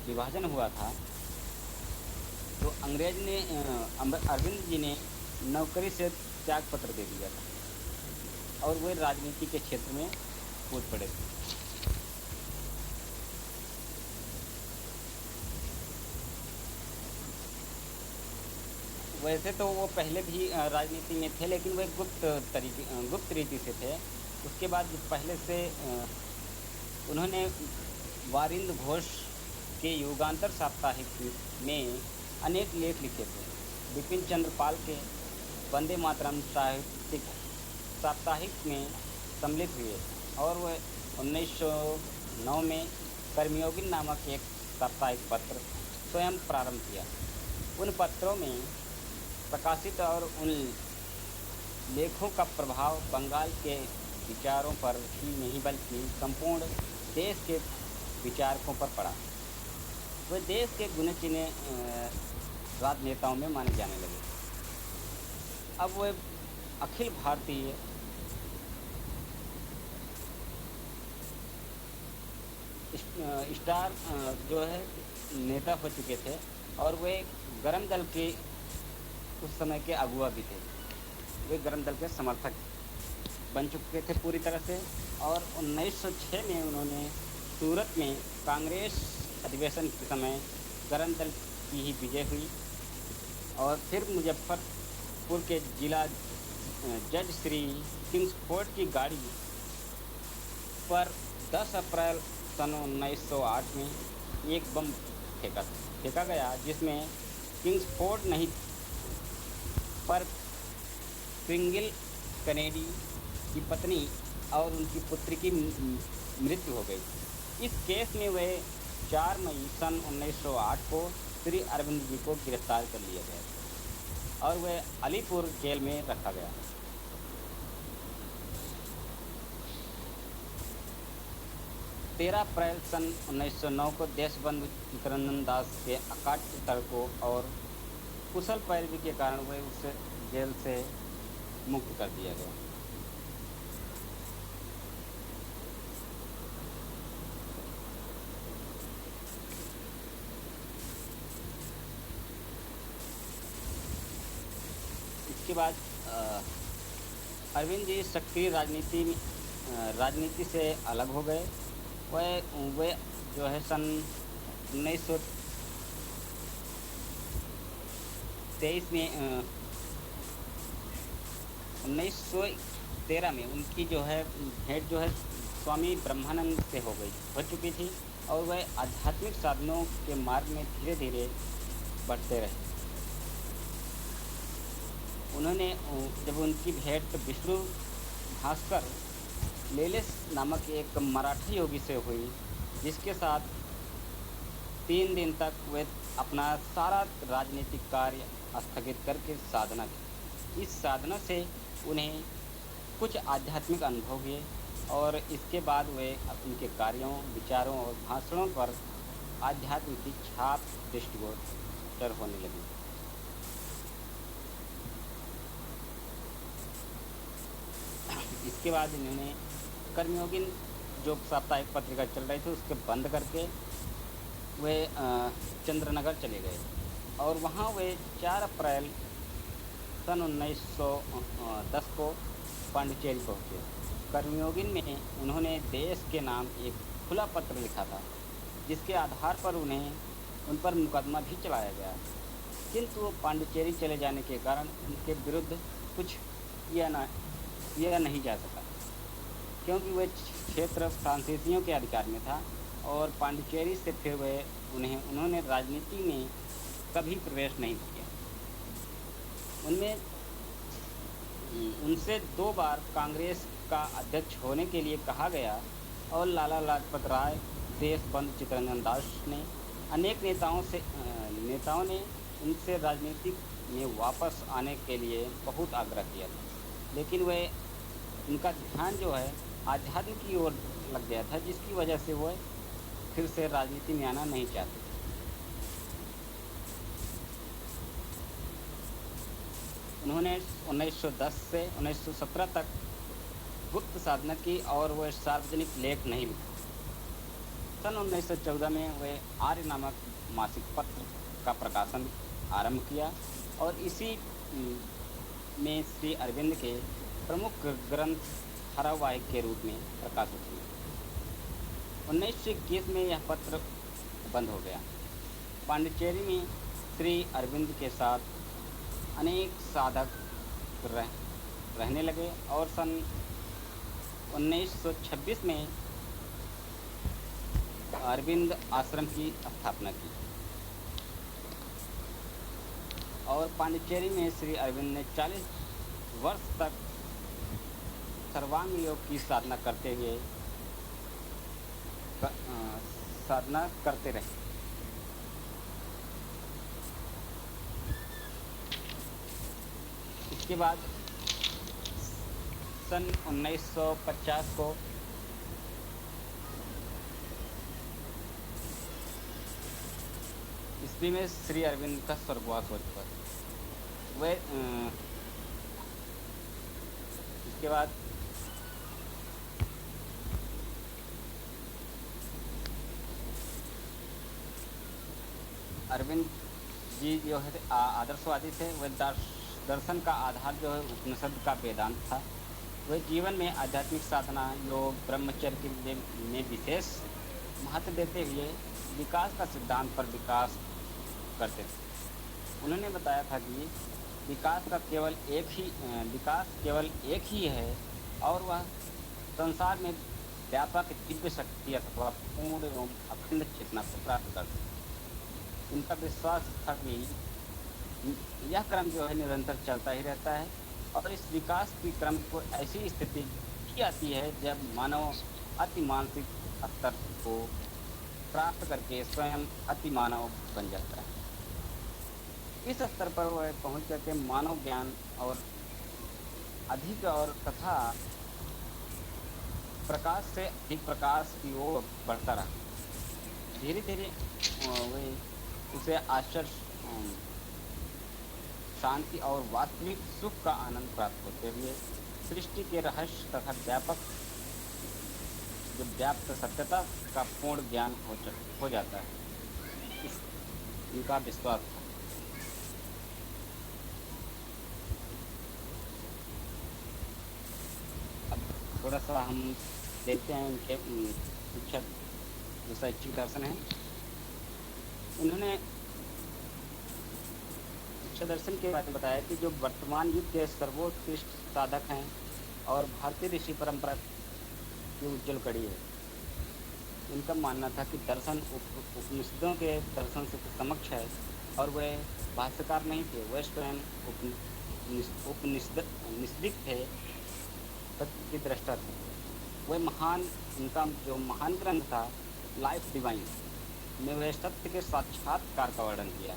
विभाजन हुआ था तो अरविंद जी ने नौकरी से त्याग पत्र दे दिया था और वे राजनीति के क्षेत्र में कूद पड़े थे। वैसे तो वो पहले भी राजनीति में थे, लेकिन वे गुप्त रीति से थे। उसके बाद पहले से उन्होंने वारिंद घोष के युगांतर साप्ताहिक में अनेक लेख लिखे थे। बिपिन चंद्र पाल के वंदे मातरम साहित्यिक साप्ताहिक में सम्मिलित हुए और वह 1909 में कर्मयोगिन नामक एक साप्ताहिक पत्र स्वयं प्रारंभ किया। उन पत्रों में प्रकाशित और उन लेखों का प्रभाव बंगाल के विचारों पर ही नहीं बल्कि संपूर्ण देश के विचारकों पर पड़ा। वे देश के गुने चुने राजनेताओं में माने जाने लगे। अब वे अखिल भारतीय स्टार जो है नेता हो चुके थे और वे गरम दल के उस समय के अगुआ भी थे। वे गरम दल के समर्थक बन चुके थे पूरी तरह से और 1906 में उन्होंने सूरत में कांग्रेस अधिवेशन के समय गरम दल की ही विजय हुई और फिर मुजफ्फरपुर के जिला जज श्री किंग्सफोर्ड की गाड़ी पर 10 अप्रैल सन 1908 में एक बम फेंका गया जिसमें किंग्सफोर्ड नहीं पर प्रिंगल कैनेडी की पत्नी और उनकी पुत्री की मृत्यु हो गई। इस केस में वे 4 मई सन 1908 को श्री अरविंद जी को गिरफ्तार कर लिया गया और वे अलीपुर जेल में रखा गया। तेरह अप्रैल सन 1909 को देशबंधु चित्तरंजन दास के अकाट्य तर्कों और कुशल पैरवी के कारण वे उसे जेल से मुक्त कर दिया गया। इसके बाद अरविंद जी सक्रिय राजनीति से अलग हो गए। वे जो है सन 1913 में उनकी जो है भेंट जो है स्वामी ब्रह्मानंद से हो चुकी थी और वह आध्यात्मिक साधनों के मार्ग में धीरे धीरे बढ़ते रहे। उन्होंने जब उनकी भेंट विष्णु भास्कर लेलेस नामक एक मराठी योगी से हुई जिसके साथ 3 दिन तक वे अपना सारा राजनीतिक कार्य स्थगित करके साधना की। इस साधना से उन्हें कुछ आध्यात्मिक अनुभव हुए और इसके बाद वे उनके कार्यों, विचारों और भाषणों पर आध्यात्म की छाप दृष्टिगोचर होने लगी। इसके बाद इन्होंने कर्मयोगिन जो साप्ताहिक पत्रिका चल रही थी उसके बंद करके वे चंद्रनगर चले गए और वहाँ वे 4 अप्रैल सन 1910 को पांडिचेरी पहुँचे। कर्मयोगिन में उन्होंने देश के नाम एक खुला पत्र लिखा था जिसके आधार पर उन पर मुकदमा भी चलाया गया, किंतु पांडिचेरी चले जाने के कारण उनके विरुद्ध कुछ किया नहीं जा सका क्योंकि वह क्षेत्र फ्रांसीसियों के अधिकार में था और पांडिचेरी से फिर उन्होंने राजनीति में कभी प्रवेश नहीं किया। उनसे 2 बार कांग्रेस का अध्यक्ष होने के लिए कहा गया और लाला लाजपत राय देशबंधु चित्तरंजन दास ने अनेक नेताओं ने उनसे राजनीति में वापस आने के लिए बहुत आग्रह किया था, लेकिन वे उनका ध्यान जो है आध्यात्म की ओर लग गया था, जिसकी वजह से वह फिर से राजनीति में आना नहीं चाहते थे। उन्होंने 1910 से 1917 तक गुप्त साधना की और वह सार्वजनिक लेख नहीं लिखे। सन 1914 में वे आर्य नामक मासिक पत्र का प्रकाशन आरंभ किया और इसी में श्री अरविंद के प्रमुख ग्रंथ धारावाहिक के रूप में प्रकाशित हुए। 1921 में यह पत्र बंद हो गया। पांडिचेरी में श्री अरविंद के साथ अनेक साधक रहने लगे और सन 1926 में अरविंद आश्रम की स्थापना की और पांडिचेरी में श्री अरविंद ने 40 वर्ष तक सर्वांग योग की साधना करते रहे। इसके बाद सन 1950 को ईस्वी में श्री अरविंद का स्वर्गवास हो चुका था। वे इसके बाद अरविंद जी जो है आदर्शवादी थे। वे दर्शन का आधार जो है उपनिषद का वेदांत था। वे जीवन में आध्यात्मिक साधना, योग, ब्रह्मचर्य में विशेष महत्व देते हुए विकास का सिद्धांत पर विकास करते थे। उन्होंने बताया था कि विकास केवल एक ही है और वह संसार में व्यापक दिव्य शक्ति अथवा पूर्ण एवं अखंड चेतना को प्राप्त करते हैं। उनका विश्वास था कि यह क्रम जो है निरंतर चलता ही रहता है और इस विकास की क्रम को ऐसी स्थिति की आती है जब मानव अति मानसिक स्तर को प्राप्त करके स्वयं अति मानव बन जाता है। इस स्तर पर वह पहुँच करके मानव ज्ञान और अधिक और तथा प्रकाश से अधिक प्रकाश की ओर बढ़ता रहा। धीरे धीरे वे उसे आश्चर्य, शांति और वास्तविक सुख का आनंद प्राप्त होते हुए सृष्टि के रहस्य तथा व्याप्त सत्यता का पूर्ण ज्ञान हो जाता है। इनका विश्वास था। अब थोड़ा सा हम देखते हैं उनके शिक्षक जो शैक्षिक दर्शन है। उन्होंने शिक्षा दर्शन के बारे में बताया कि जो वर्तमान युग के सर्वोत्कृष्ट साधक हैं और भारतीय ऋषि परंपरा की उज्जवल कड़ी है। इनका मानना था कि दर्शन उपनिषदों के दर्शन से समक्ष है और वह भाष्यकार नहीं थे, वह स्वयं उपनिषदिक थे, सत्य की दृष्टा थे। वह उनका जो महान ग्रंथ था लाइफ डिवाइन में वह सत्य के साक्षात्कार का वर्णन किया।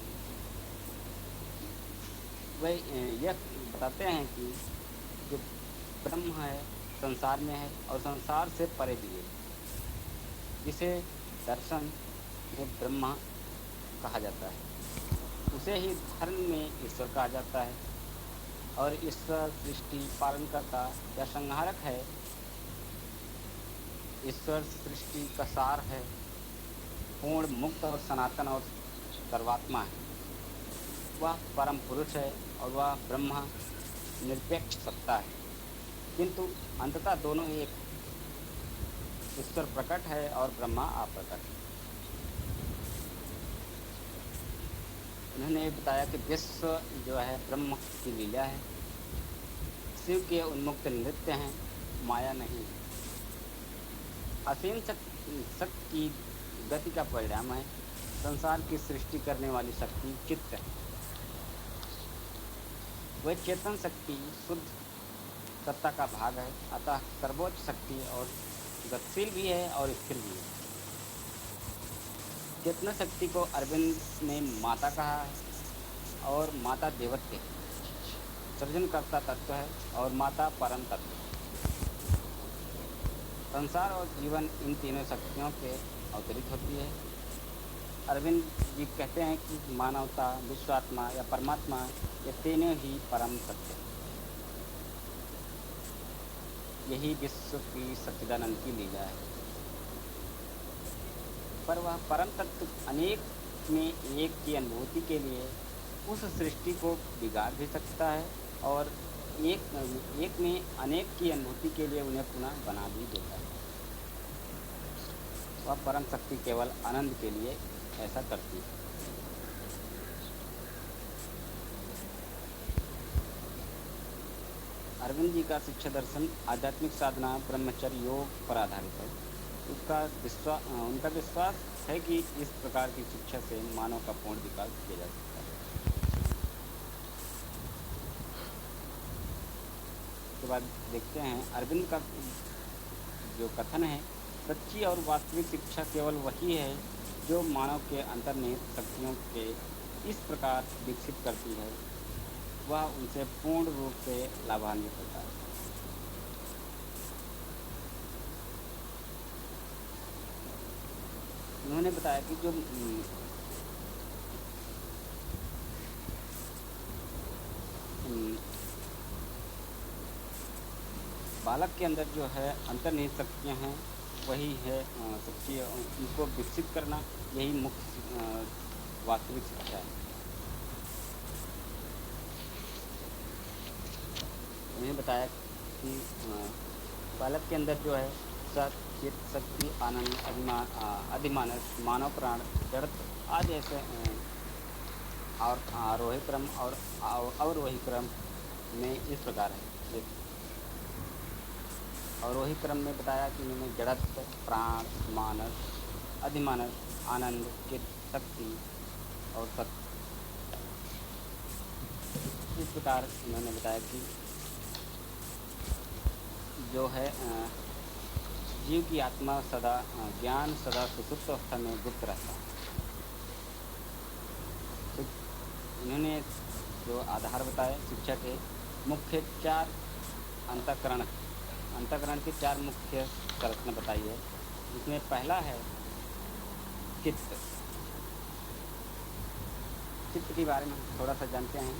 वह यह बताते हैं कि जो ब्रह्म है संसार में है और संसार से परे भी है, जिसे दर्शन में ब्रह्मा कहा जाता है। उसे ही धर्म में ईश्वर कहा जाता है और ईश्वर सृष्टि पालनकर्ता या संहारक है। ईश्वर सृष्टि का सार है, पूर्ण मुक्त और सनातन और सर्वात्मा है। वह परम पुरुष है और वह ब्रह्मा निरपेक्ष सत्ता है, किंतु अंततः दोनों एक, ईश्वर प्रकट है और ब्रह्मा अप्रकट है। उन्होंने बताया कि विश्व जो है ब्रह्म की लीला है, शिव के उन्मुक्त नृत्य हैं, माया नहीं। असीम शक्ति की गति का परिणाम है। संसार की सृष्टि करने वाली शक्ति चित्त है। वह चेतन शक्ति शुद्ध सत्ता का भाग है, अतः सर्वोच्च शक्ति और गतिशील भी है और स्थिर भी है। चेतना शक्ति को अरविंद ने माता कहा है और माता देवत्व है, सृजनकर्ता तत्व है और माता परम तत्व है। संसार और जीवन इन तीनों शक्तियों के अवतरित होती है। अरविंद जी कहते हैं कि मानवता, विश्वात्मा या परमात्मा ये तीनों ही परम सत्य है। यही विश्व की सच्चिदानंद की लीला है। पर वह परम तत्व अनेक में एक की अनुभूति के लिए उस सृष्टि को बिगाड़ भी सकता है और एक में अनेक की अनुभूति के लिए उन्हें पुनः बना भी देता है। वह परम शक्ति केवल आनंद के लिए ऐसा करती है। अरविंद जी का शिक्षा दर्शन आध्यात्मिक साधना, ब्रह्मचर्य, योग पर आधारित है। उनका विश्वास है कि इस प्रकार की शिक्षा से मानव का पूर्ण विकास किया जा सकता है। उसके बाद देखते हैं अरविंद का जो कथन है, सच्ची और वास्तविक शिक्षा केवल वही है जो मानव के अंतर्निहित शक्तियों के इस प्रकार विकसित करती है, वह उनसे पूर्ण रूप से लाभान्वित होता है। उन्होंने बताया कि जो बालक के अंदर जो है अंतर्निहित शक्तियाँ हैं, वही है सच्ची, उनको विकसित करना, यही मुख्य वास्तविक शिक्षा है। उन्हें बताया कि बालक के अंदर जो है सत, चित्त, शक्ति, आनंद, अधिमानस, मानव प्राण, जड़त्व आदि ऐसे और आरोही क्रम और अवरोही क्रम में इस प्रकार है। अवरोही क्रम में बताया कि उन्होंने जड़त्व, प्राण, मानस, अधिमानस, आनंद, चित्त, शक्ति और सत्य, इस प्रकार उन्होंने बताया कि जो है जीव की आत्मा सदा ज्ञान सदा सुसुप्त अवस्था में गुप्त रहता है। तो इन्होंने जो आधार बताए शिक्षा के मुख्य 4 अंतःकरण की 4 मुख्य संरचना बताई है। इसमें पहला है चित्त। चित्त के बारे में थोड़ा सा जानते हैं।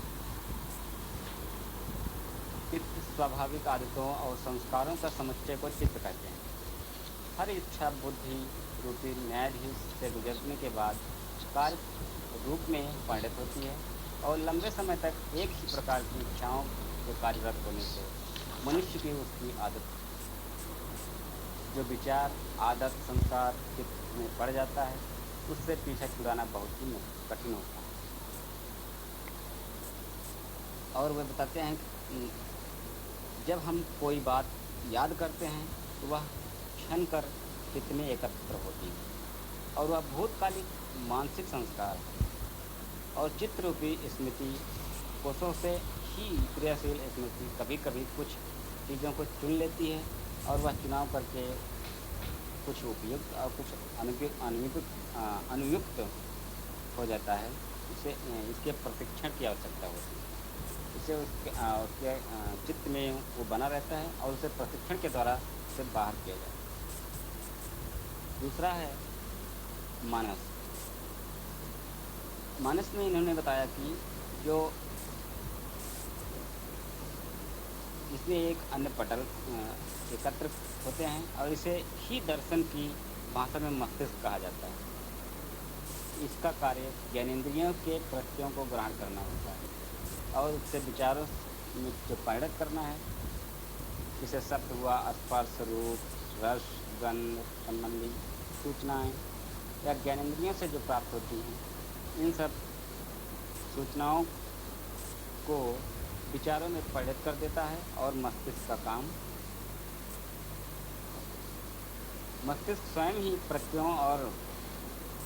चित्त स्वाभाविक आदतों और संस्कारों का समुच्चय को चित्त कहते हैं। हर इच्छा बुद्धि रूपी न्यायाधीश से गुजरने के बाद कार्य रूप में परिणत होती है और लंबे समय तक एक ही प्रकार की इच्छाओं के कार्यरत होने से मनुष्य की उसकी आदत, जो विचार, आदत, संस्कार चित्त में पड़ जाता है, उससे पीछा छुड़ाना बहुत ही कठिन होता है। और वे बताते हैं कि जब हम कोई बात याद करते हैं तो वह क्षण कर चित्त में एकत्र होती है और वह भूतकालिक मानसिक संस्कार और चित्त रूपी स्मृति कोषों से ही क्रियाशील स्मृति कभी कभी कुछ चीज़ों को चुन लेती है और वह चुनाव करके कुछ उपयुक्त और कुछ अनुयुक्त हो जाता है। इसके प्रशिक्षण की आवश्यकता होती है। इससे उसके चित्त में वो बना रहता है और उसे प्रशिक्षण के द्वारा उसे बाहर किया जाता है। दूसरा है मानस। मानस में इन्होंने बताया कि जो इसमें एक अन्य पटल एकत्र होते हैं और इसे ही दर्शन की भाषा में मस्तिष्क कहा जाता है। इसका कार्य ज्ञानेंद्रियों के प्रत्ययों को ग्रहण करना होता है और उससे विचारों में जो परिणत करना है, जैसे शब्द हुआ, स्पर्श, रूप, रस, गंध संबंधी सूचनाएं या ज्ञानेंद्रियों से जो प्राप्त होती हैं, इन सब सूचनाओं को विचारों में परिणत कर देता है और मस्तिष्क का काम, मस्तिष्क स्वयं ही प्रत्ययों और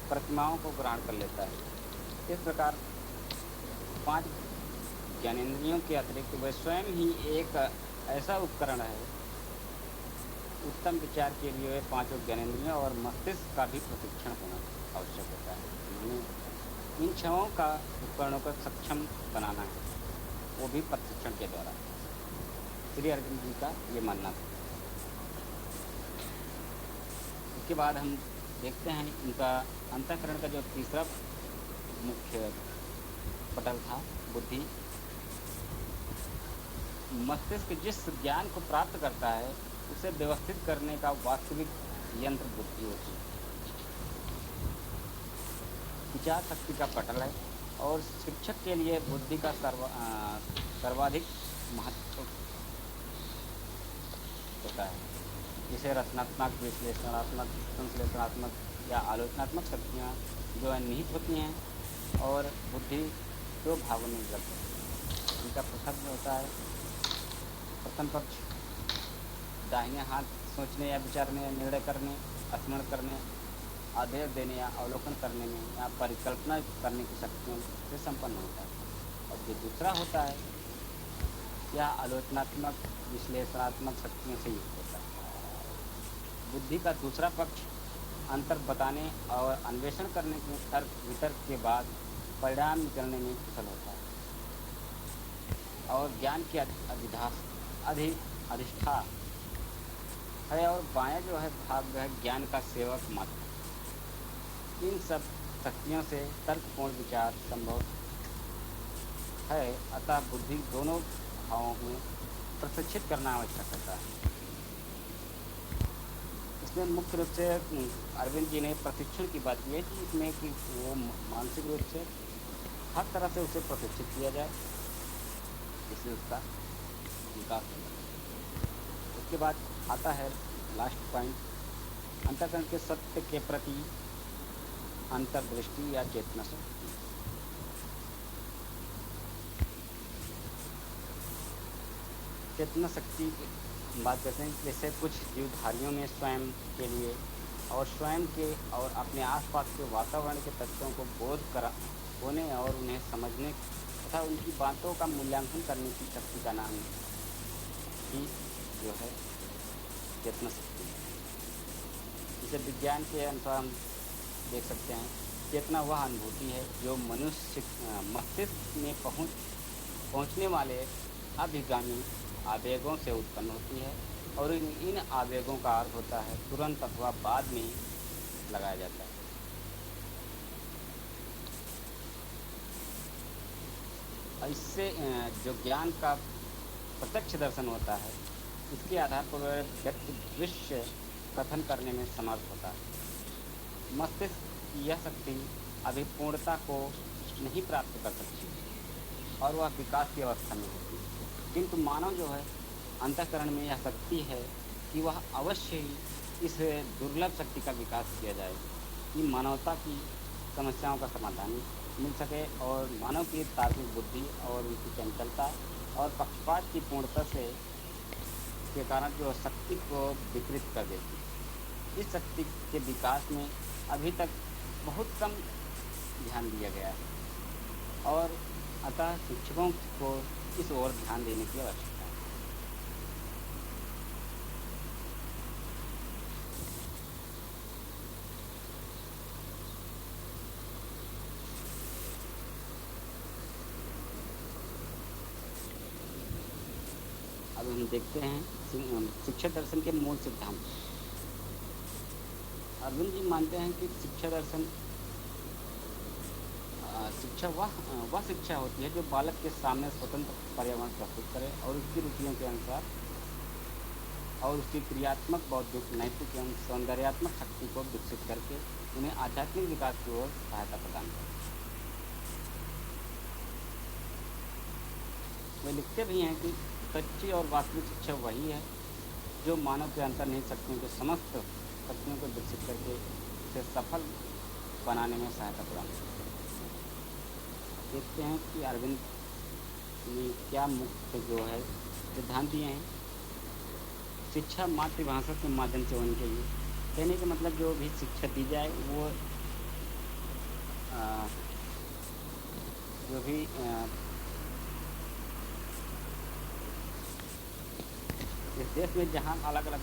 प्रतिमाओं को ग्रहण कर लेता है। इस प्रकार 5 ज्ञानेंद्रियों के अतिरिक्त वह स्वयं ही एक ऐसा उपकरण है। उत्तम विचार के लिए 5 ज्ञानेंद्रियों और मस्तिष्क का भी प्रशिक्षण होना चाहिए। आवश्यक होता है। उन्हें इन क्षमों का उपकरणों को सक्षम बनाना है, वो भी प्रशिक्षण के द्वारा। श्री अरविंद जी का ये मानना था। इसके बाद हम देखते हैं इनका अंतःकरण का जो तीसरा मुख्य पटल था, बुद्धि। मस्तिष्क जिस ज्ञान को प्राप्त करता है उसे व्यवस्थित करने का वास्तविक यंत्र बुद्धि होती है। विचार शक्ति का पटल है और शिक्षक के लिए बुद्धि का सर्वाधिक महत्व होता है। जिसे रचनात्मक, विश्लेषणात्मक, संश्लेषणात्मक या आलोचनात्मक शक्तियाँ जो निहित होती हैं, और बुद्धि दो भागों में विभक्त है। इनका प्रथम होता है प्रथम पक्ष, दाहिने हाथ सोचने या विचारने या निर्णय करने, स्मरण करने, आदेश देने या अवलोकन करने में या परिकल्पना करने की शक्तियों से संपन्न होता है। और जो दूसरा होता है यह आलोचनात्मक, विश्लेषणात्मक शक्तियों से युक्त होता है। बुद्धि का दूसरा पक्ष अंतर बताने और अन्वेषण करने के तर्क वितर्क के बाद परिणाम निकलने में कुशल होता है और ज्ञान की अधिष्ठा है। और बायां जो है भाग है ज्ञान का सेवक मात्र। इन सब शक्तियों से तर्कपूर्ण विचार संभव है, अतः बुद्धि दोनों भावों में प्रशिक्षित करना आवश्यक होता है। इसमें मुख्य रूप से अरविंद जी ने प्रशिक्षण की बात की है कि इसमें कि वो मानसिक रूप से हर तरह से उसे प्रशिक्षित किया जाए, जिससे उसका विकास हो। उसके बाद आता है लास्ट पॉइंट, अंतःकरण के सत्य के प्रति अंतर्दृष्टि या चेतना शक्ति। चेतना शक्ति की बात करते हैं, जैसे कुछ जीवधारियों में स्वयं के लिए और स्वयं के और अपने आसपास के वातावरण के तत्वों को बोध करा होने और उन्हें समझने तथा उनकी बातों का मूल्यांकन करने की शक्ति का नाम ही जो है चेतना शक्ति है। इसे विज्ञान के अनुसार हम देख सकते हैं, चेतना वह अनुभूति है जो मनुष्य मस्तिष्क में पहुँचने वाले अभिगामी आवेगों से उत्पन्न होती है और इन आवेगों का अर्थ होता है तुरंत अथवा बाद में लगाया जाता है। इससे जो ज्ञान का प्रत्यक्ष दर्शन होता है, इसके आधार पर व्यक्ति दृश्य कथन करने में समर्थ होता है। मस्तिष्क की यह शक्ति अभी पूर्णता को नहीं प्राप्त कर सकती और वह विकास की अवस्था में होती है, किंतु मानव जो है अंतःकरण में यह शक्ति है कि वह अवश्य ही इस दुर्लभ शक्ति का विकास किया जाए कि मानवता की समस्याओं का समाधान मिल सके और मानव की तार्किक बुद्धि और उनकी चंचलता और पक्षपात की पूर्णता से के कारण जो शक्ति को विकृत कर देती है। इस शक्ति के विकास में अभी तक बहुत कम ध्यान दिया गया है और अतः शिक्षकों को इस ओर ध्यान देने की आवश्यकता है। अब हम देखते हैं शिक्षा दर्शन के मूल सिद्धांत। अरविंद जी मानते हैं कि शिक्षा दर्शन शिक्षा वह शिक्षा होती है जो बालक के सामने स्वतंत्र पर्यावरण प्रस्तुत करे और उसकी रुचियों के अनुसार और उसकी क्रियात्मक, बौद्धिक, नैतिक एवं सौंदर्यात्मक शक्ति को विकसित करके उन्हें आध्यात्मिक विकास की ओर सहायता प्रदान करे। वे लिखते भी हैं कि सच्ची और वास्तविक शिक्षा वही है जो मानव के अंतर्निहित शक्तियों के समस्त शक्तियों को विकसित करके उसे सफल बनाने में सहायता प्रदान करती है। देखते हैं कि अरविंद ने क्या मुख्य जो है सिद्धांत दिए हैं। शिक्षा मातृभाषा के माध्यम से होनी चाहिए। कहने का मतलब जो भी शिक्षा दी जाए वो जो भी इस देश में जहाँ अलग अलग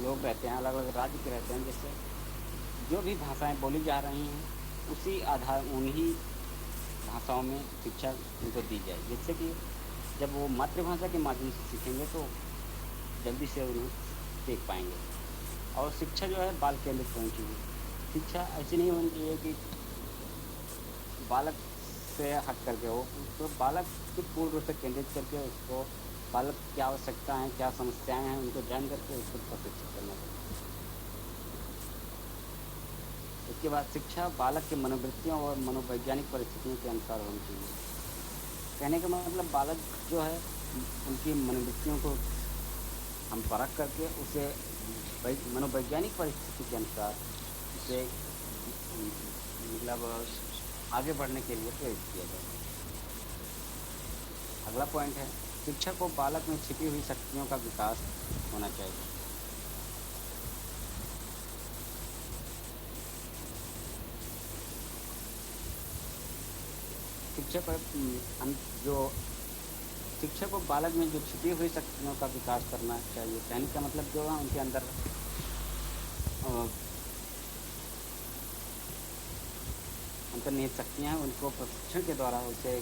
लोग रहते हैं, अलग अलग राज्य के रहते हैं, जैसे जो भी भाषाएं बोली जा रही हैं उसी आधार उन्हीं भाषाओं में शिक्षा उनको दी जाए, जिससे कि जब वो मातृभाषा के माध्यम से सीखेंगे तो जल्दी से उन्हें सीख पाएंगे। और शिक्षा जो है बाल केंद्रित होनी चाहिए। शिक्षा ऐसी नहीं होनी चाहिए कि बालक से हट करके हो, तो बालक की पूर्ण रूप से केंद्रित करके उसको बालक की क्या आवश्यकता है, क्या समस्याएं हैं, उनको जान करके उसको प्रशिक्षित करना चाहिए। इसके बाद शिक्षा बालक के मनोवृत्तियों और मनोवैज्ञानिक परिस्थितियों के अनुसार होनी चाहिए। कहने का मतलब बालक जो है उनकी मनोवृत्तियों को हम परख करके उसे मनोवैज्ञानिक परिस्थिति के अनुसार उसे मतलब आगे बढ़ने के लिए प्रेरित किया जाए। अगला पॉइंट है शिक्षक को बालक में छिपी हुई शक्तियों का विकास होना चाहिए। शिक्षक को बालक में जो छिपी हुई शक्तियों का विकास करना चाहिए। कहने का मतलब जो है उनके अंदर अंतर्निहित शक्तियाँ हैं, उनको प्रशिक्षण के द्वारा उसे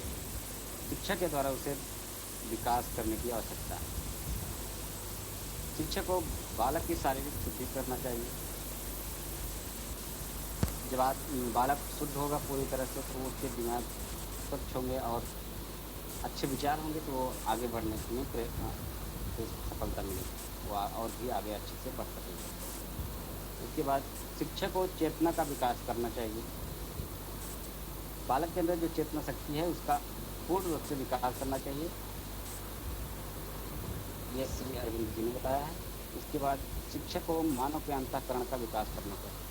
शिक्षा के द्वारा उसे विकास करने की आवश्यकता है। शिक्षक को बालक की शारीरिक शुद्धि करना चाहिए। जब बालक शुद्ध होगा पूरी तरह से तो उसके दिमाग स्वच्छ होंगे और अच्छे विचार होंगे तो वो आगे बढ़ने में सफलता मिलेगी, वो और भी आगे अच्छे से बढ़ सकेगा। उसके बाद शिक्षक को चेतना का विकास करना चाहिए। बालक के अंदर जो चेतना शक्ति है उसका पूर्ण रूप से विकास करना चाहिए, ये श्री अरविंद जी ने बताया है। उसके बाद शिक्षक को मानव के अंतःकरण का विकास करना चाहिए।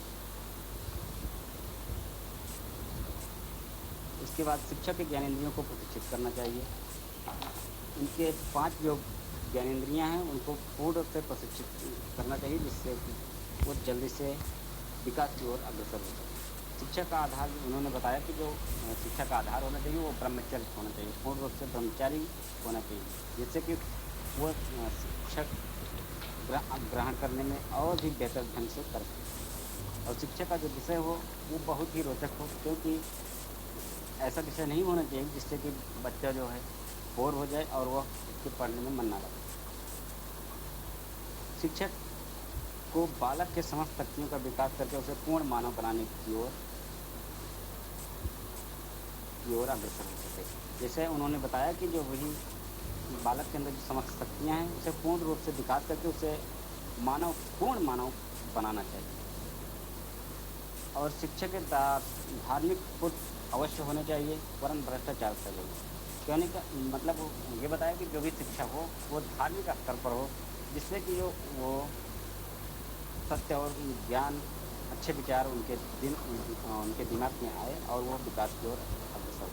इसके बाद शिक्षक के ज्ञानेंद्रियों को प्रशिक्षित करना चाहिए। उनके 5 जो ज्ञानेंद्रियां हैं उनको पूर्ण रूप से प्रशिक्षित करना चाहिए, जिससे वो जल्दी से विकास की ओर अग्रसर हो सके। शिक्षा का आधार उन्होंने बताया कि जो शिक्षा का आधार होना चाहिए वो ब्रह्मचर्य होना चाहिए, पूर्ण रूप से ब्रह्मचारी होना चाहिए, जिससे कि वो शिक्षक ग्रहण करने में और भी बेहतर ढंग से कर सके। और शिक्षा का जो विषय हो वो बहुत ही रोचक हो, क्योंकि ऐसा विषय नहीं होना चाहिए जिससे कि बच्चा जो है बोर हो जाए और वह उसके पढ़ने में मन ना लगे। शिक्षक को बालक के समस्त शक्तियों का विकास करके उसे पूर्ण मानव बनाने की ओर अग्रसर हो सके। जैसे उन्होंने बताया कि जो वही बालक के अंदर जो समस्त शक्तियाँ हैं उसे पूर्ण रूप से विकास करके उसे पूर्ण मानव बनाना चाहिए। और शिक्षक के धार्मिक पुत्र अवश्य होने चाहिए, वरन भ्रष्टाचार से लोग। कहने का मतलब ये बताया कि जो भी शिक्षा हो वो धार्मिक स्तर पर हो, जिससे कि वो सत्य और ज्ञान, अच्छे विचार उनके दिमाग में आए और वो विकास की ओर अग्रसर हो।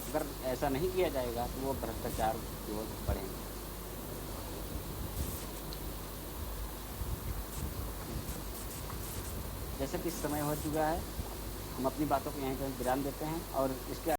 अगर ऐसा नहीं किया जाएगा तो वो भ्रष्टाचार की ओर बढ़ेंगे। जैसे कि समय हो चुका है, हम अपनी बातों को यहीं पर विराम देते हैं और इसके